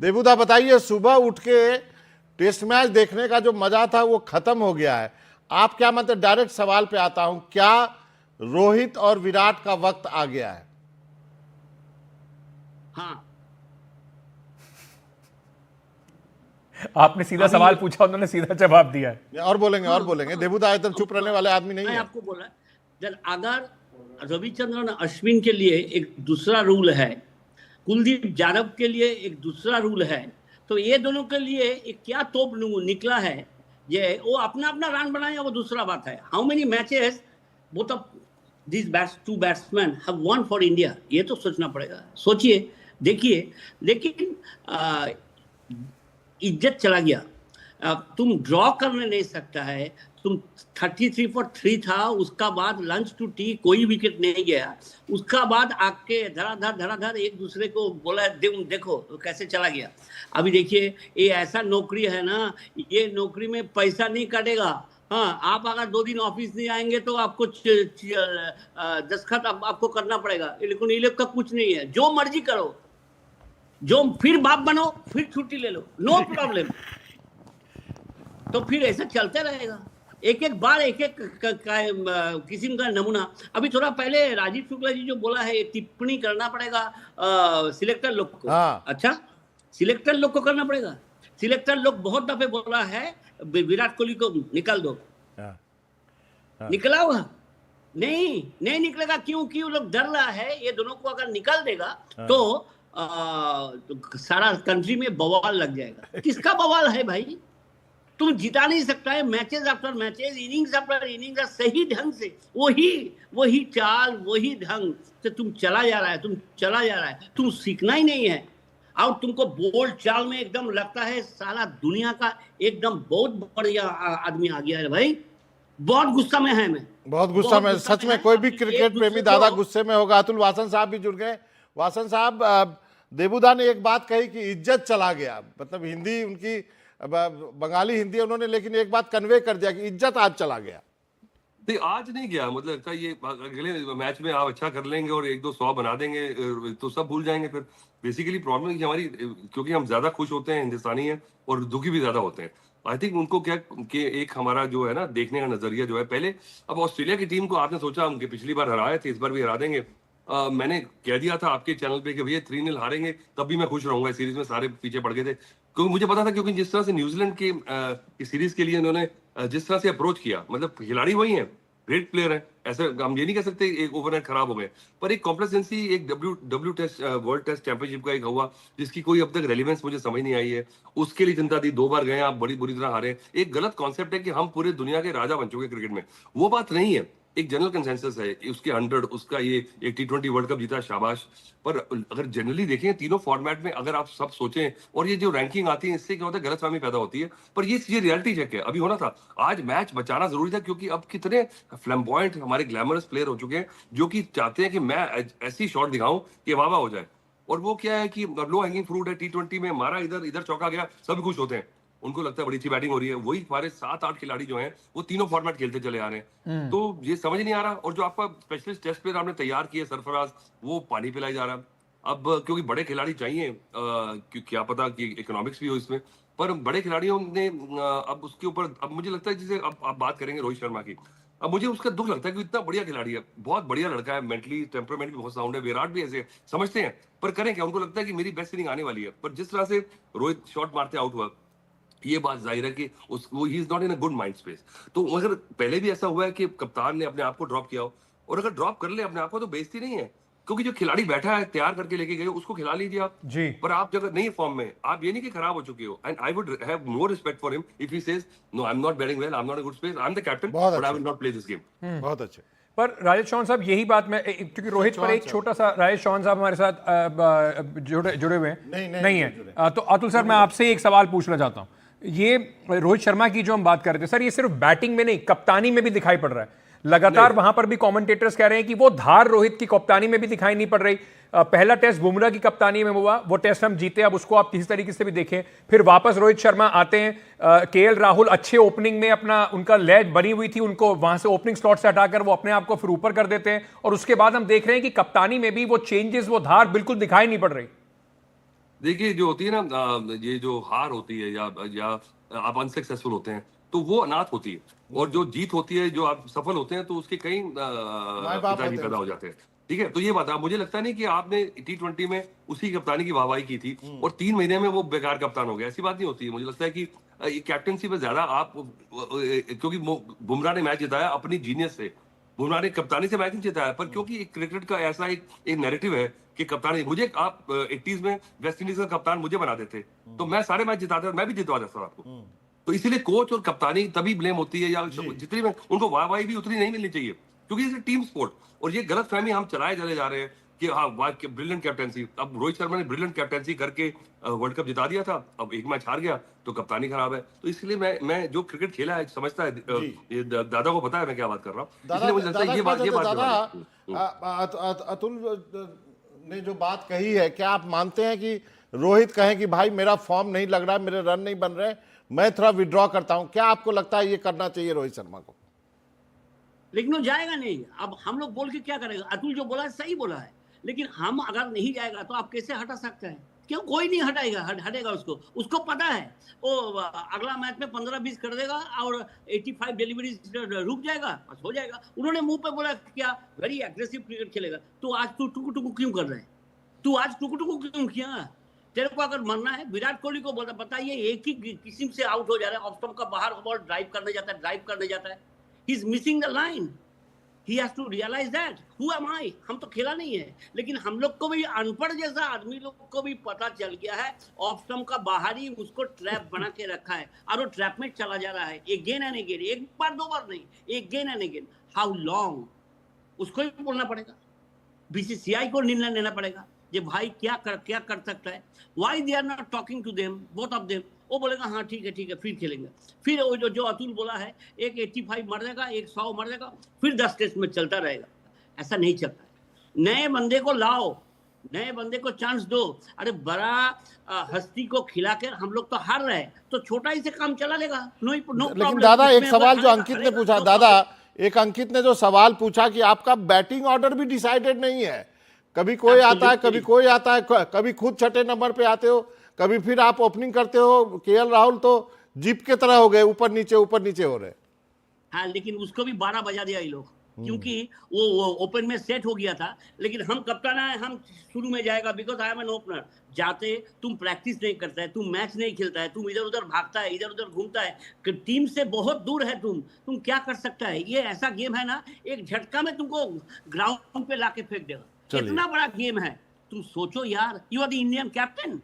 देबूदा बताइए, सुबह उठ के टेस्ट मैच देखने का जो मजा था वो खत्म हो गया है। आप क्या मतलब, डायरेक्ट सवाल पे आता हूं, क्या रोहित और विराट का वक्त आ गया है? हाँ, आपने सीधा सवाल पूछा, उन्होंने सीधा जवाब दिया है। और बोलेंगे देबूदा एकदम चुप रहने वाले आदमी नहीं मैं है। आपको बोला, जब अगर रविचंद्रन अश्विन के लिए एक दूसरा रूल है, कुलदीप यादव के लिए एक दूसरा रूल है, तो ये दोनों के लिए एक क्या तोप निकला है। ये वो अपना अपना रन बनाया, वो दूसरा बात है। How many matches both of this two batsman have won for India, ये तो सोचना पड़ेगा। सोचिए, देखिए, लेकिन इज्जत चला गया। तुम ड्रॉ करने नहीं सकता है। तुम 33 for 3 था, उसका बाद लंच टू टी कोई विकेट नहीं गया, उसका बाद आके धड़ाधड़ एक दूसरे को बोला देखो कैसे चला गया। अभी देखिए, ये ऐसा नौकरी है ना, ये नौकरी में पैसा नहीं कटेगा। हाँ, आप अगर 2 दिन ऑफिस नहीं आएंगे तो आपको दस्तखत आपको करना पड़ेगा, लेकिन ये लोग का कुछ नहीं है। जो मर्जी करो, जो फिर बाप बनो, फिर छुट्टी ले लो, नो प्रॉब्लम। तो फिर ऐसा चलते रहेगा, एक एक बार एक एक किस्म का नमूना। अभी थोड़ा पहले राजीव शुक्ला जी जो बोला है, टिप्पणी करना पड़ेगा सिलेक्टर लोग को। हाँ। अच्छा, सिलेक्टर लोग को करना पड़ेगा। सिलेक्टर लोग बहुत दफे बोला है विराट कोहली को निकाल दो। हाँ। निकला हुआ नहीं निकलेगा। क्योंकि वो लोग डर रहा है, ये दोनों को अगर निकाल देगा तो सारा कंट्री में बवाल लग जाएगा। किसका बवाल है भाई? तुम जिता नहीं सकता है matches after matches, innings after innings, सही ढंग से वही चाल, वही ढंग से तुम चला जा रहा है। तुम सीखना ही नहीं है, और तुमको बोल्ड चाल में एकदम लगता है सारा दुनिया का एकदम बहुत बढ़िया आदमी आ गया है भाई। बहुत गुस्सा में है मैं, बहुत गुस्सा में सच में। कोई भी क्रिकेट प्रेमी दादा गुस्से में होगा। अतुल वासन साहब भी जुड़ गए। वासन साहब, देबूदा ने एक बात कही कि इज्जत चला गया, मतलब हिंदी उनकी बंगाली हिंदी उन्होंने, लेकिन एक बात कन्वे कर दिया कि इज्जत आज चला गया। नहीं, आज नहीं गया, मतलब लगता है ये अगले मैच में आप अच्छा कर लेंगे और 1-2 100 बना देंगे तो सब भूल जाएंगे। फिर बेसिकली प्रॉब्लम है कि हमारी, क्योंकि हम ज्यादा खुश होते हैं, हिंदुस्तानी हैं, और दुखी भी ज्यादा होते हैं। आई थिंक उनको क्या कि एक हमारा जो है ना देखने का नजरिया जो है पहले, अब ऑस्ट्रेलिया की टीम को आपने सोचा हम पिछली बार हराए थे, इस बार भी हरा देंगे। मैंने कह दिया था आपके चैनल पे कि भैया 3-0 हारेंगे तब भी मैं खुश रहूंगा। इस सीरीज में सारे पीछे पड़ गए थे, क्योंकि मुझे पता था, क्योंकि जिस तरह से न्यूजीलैंड की सीरीज के लिए उन्होंने जिस तरह से अप्रोच किया, मतलब खिलाड़ी वही हैं, ग्रेट प्लेयर है, ऐसे हम ये नहीं कह सकते एक ओवरनाइट खराब हो गए। पर एक कॉम्प्लेसेंसी, एक W test world test championship का एक हुआ जिसकी कोई अब तक रेलिवेंस मुझे समझ नहीं आई है। उसके लिए चिंता थी, 2 बार गए आप, बड़ी बुरी तरह हारे। एक गलत कॉन्सेप्ट है कि हम पूरे दुनिया के राजा बन चुके क्रिकेट में, वो बात नहीं है। एक जनरल कंसेंसस है, उसके 100, उसका ये एक T20 वर्ल्ड कप जीता, शाबाश। पर अगर जनरली देखें तीनों फॉर्मेट में, अगर आप सब सोचें, और ये जो रैंकिंग आती है इससे क्या होता है, गलतफहमी पैदा होती है। पर ये रियलिटी चेक है, अभी होना था। आज मैच बचाना जरूरी था, क्योंकि अब कितने फ्लैम्बॉयंट हमारे ग्लैमरस प्लेयर हो चुके हैं जो कि चाहते हैं कि मैं ऐसी शॉट दिखाऊं कि वाह वाह हो जाए। और वो क्या है कि लो हैंगिंग फ्रूट है। T20 में मारा, इधर चौका गया, सभी खुश होते हैं, उनको लगता है बड़ी अच्छी बैटिंग हो रही है। वही हमारे 7-8 खिलाड़ी जो हैं वो तीनों फॉर्मेट खेलते चले आ रहे हैं, तो ये समझ नहीं आ रहा। और जो आपका स्पेशलिस्ट टेस्ट प्लेयर आपने तैयार किए सरफराज, वो पानी पिलाई जा रहा है। अब क्योंकि बड़े खिलाड़ी चाहिए, क्या पता कि इकोनॉमिक्स भी हो इसमें, पर बड़े खिलाड़ियों ने अब उसके ऊपर, अब मुझे लगता है, जैसे अब आप बात करेंगे रोहित शर्मा की, अब मुझे उसका दुख लगता है कि इतना बढ़िया खिलाड़ी है, बहुत बढ़िया लड़का है, मेंटली टेम्परामेंट भी बहुत साउंड है। विराट भी ऐसे समझते हैं, पर करें क्या? उनको लगता है कि मेरी बेस्ट इनिंग आने वाली है। पर जिस तरह से रोहित शॉट मारते आउट हुआ, ये बात जाहिर है कि वो he is not in a good mind space. तो अगर पहले भी ऐसा हुआ है कि कप्तान ने अपने आप को ड्रॉप किया हो, और अगर ड्रॉप कर ले अपने आप को तो बेइज्जती नहीं है, क्योंकि जो खिलाड़ी बैठा है तैयार करके लेके गए उसको खिला लीजिए आप जी। पर आप जगह नहीं फॉर्म में, आप ये नहीं कि खराब हो चुके हो। And I would have more respect for him if he says no, I am not batting well, I am not in good space, I am the captain, but I will not play this game. बहुत अच्छे। पर राजेश चौहान साहब, यही बात मैं, क्योंकि रोहित पर एक छोटा सा, राजेश चौहान साहब हमारे साथ जुड़े हुए हैं नहीं है, तो अतुल सर मैं आपसे एक सवाल पूछना चाहता हूं। ये रोहित शर्मा की जो हम बात कर रहे थे सर, ये सिर्फ बैटिंग में नहीं, कप्तानी में भी दिखाई पड़ रहा है लगातार। वहां पर भी कमेंटेटर्स कह रहे हैं कि वो धार रोहित की कप्तानी में भी दिखाई नहीं पड़ रही। पहला टेस्ट बुमराह की कप्तानी में हुआ, वो टेस्ट हम जीते, अब उसको आप किसी तरीके से भी देखें। फिर वापस रोहित शर्मा आते हैं, केएल राहुल अच्छे ओपनिंग में, अपना उनका लैज बनी हुई थी, उनको वहां से ओपनिंग स्लॉट से हटाकर वो अपने आप को फिर ऊपर कर देते हैं, और उसके बाद हम देख रहे हैं कि कप्तानी में भी वो चेंजेस, वो धार बिल्कुल दिखाई नहीं पड़ रही। देखिए जो होती है ना ये जो हार होती है या आप अनसक्सेसफुल होते हैं तो वो अनाथ होती है, और जो जीत होती है, जो आप सफल होते हैं तो उसके कई माँ बाप पिताजी होते हैं पैदा हो जाते हैं। ठीक है, तो ये बात है। मुझे लगता नहीं कि आपने T20 में उसी कप्तानी की वाहवाही की थी और 3 महीने में वो बेकार कप्तान हो गया, ऐसी बात नहीं होती है। मुझे लगता है कि ये कैप्टनसी में ज्यादा आप क्योंकि बुमराह ने मैच जिताया अपनी जीनियस से, बुमराह ने कप्तानी से मैच नहीं जिताया, पर क्योंकि एक क्रिकेट का ऐसा एक नैरेटिव है कि कप्तानी, मुझे आप 80s में वेस्ट इंडीज का कप्तान मुझे बना देते तो मैं सारे मैच जिताता और मैं भी जितवा देता आपको। तो इसीलिए कोच और कप्तानी तभी ब्लेम होती है, या जितनी में उनको वाहवाही भी उतनी नहीं मिलनी चाहिए, क्योंकि इसे टीम स्पोर्ट। और ये गलत फहमी हम चलाए चले जा रहे हैं कि हाँ ब्रिलियंट कैप्टनसी। अब रोहित शर्मा ने ब्रिलियंट कैप्टनसी करके वर्ल्ड कप जिता दिया था, अब एक मैच हार गया तो कप्तानी खराब है। तो इसलिए मैं जो क्रिकेट खेला है समझता है, ये दादा को पता है मैं क्या बात कर रहा हूँ, इसलिए मुझे लगता है ये बात अतुल ने जो बात कही है, क्या आप मानते हैं कि रोहित कहें कि भाई मेरा फॉर्म नहीं लग रहा है, मेरे रन नहीं बन रहे, मैं थोड़ा विड्रॉ करता हूं? क्या आपको लगता है ये करना चाहिए रोहित शर्मा को? लेकिन वो जाएगा नहीं। अब हम लोग बोल के क्या करेगा? अतुल जो बोला है सही बोला है, लेकिन हम अगर नहीं जाएगा तो आप कैसे हटा सकते हैं? क्यों? कोई नहीं हटाएगा, हटेगा उसको पता है वो अगला मैच में 15-20 कर देगा और 85 डिलीवरी रुक जाएगा, बस हो जाएगा। उन्होंने मुंह पे बोला क्या वेरी एग्रेसिव क्रिकेट खेलेगा। तो आज तू टुकु टुकु क्यों कर रहे हैं? तू आज टुकु टुकु क्यों किया? तेरे को अगर मरना है विराट कोहली को बताइए, एक ही किस्म से आउट हो जा रहा है, ऑफ स्टंप का बाहर बॉल ड्राइव करने जाता है, he is missing the line. He has to realize that. Who am I? हम तो खेला नहीं है, लेकिन हम लोग को भी अनपढ़ जैसा आदमी लोग को भी पता चल गया है ऑफ स्टंप का बाहरी उसको ट्रैप बना के रखा है और वो ट्रैप में चला जा रहा है अगेन एंड अगेन, एक बार दो बार नहीं, again and again. How long? उसको ही बोलना पड़ेगा, बीसीसीआई को निर्णय लेना पड़ेगा कि भाई क्या कर सकता है। Why they are not talking to them, both of them? वो बोलेगा हाँ ठीक है फिर खेलेंगे। फिर वो जो अतुल बोला है, एक 85 मर जाएगा, एक 100 मर जाएगा, फिर 10 टेस्ट में चलता रहेगा। ऐसा नहीं चलता है। नए बंदे को लाओ, नए बंदे को चांस दो। अरे बड़ा हस्ती को खिलाकर हम लोग तो हार रहे हैं, तो छोटा ही से काम चला लेगा, नो प्रॉब्लम। लेकिन दादा एक सवाल जो अंकित ने पूछा, दादा एक अंकित ने जो सवाल पूछा कि आपका बैटिंग ऑर्डर भी डिसाइडेड नहीं है, कभी कोई आता है, कभी कोई आता है, कभी खुद छठे नंबर पे आते हो, कभी फिर आप ओपनिंग करते हो। केएल राहुल तो जीप के तरह हो गए, ऊपर नीचे हो रहे। हाँ, लेकिन उसको भी 12 बजा दिया ये लोग, क्योंकि वो ओपन में सेट हो गया था। लेकिन हम कप्तान है, हम शुरू में जाएगा because I am an opener. जाते तुम प्रैक्टिस नहीं करता है, तुम मैच नहीं खेलता है, तुम इधर उधर भागता है, इधर उधर घूमता है, टीम से बहुत दूर है तुम क्या कर सकता है? ये ऐसा गेम है ना, एक झटका में तुमको ग्राउंड पे लाके फेंक देगा। कितना बड़ा गेम है, तुम सोचो यार। You are the Indian captain.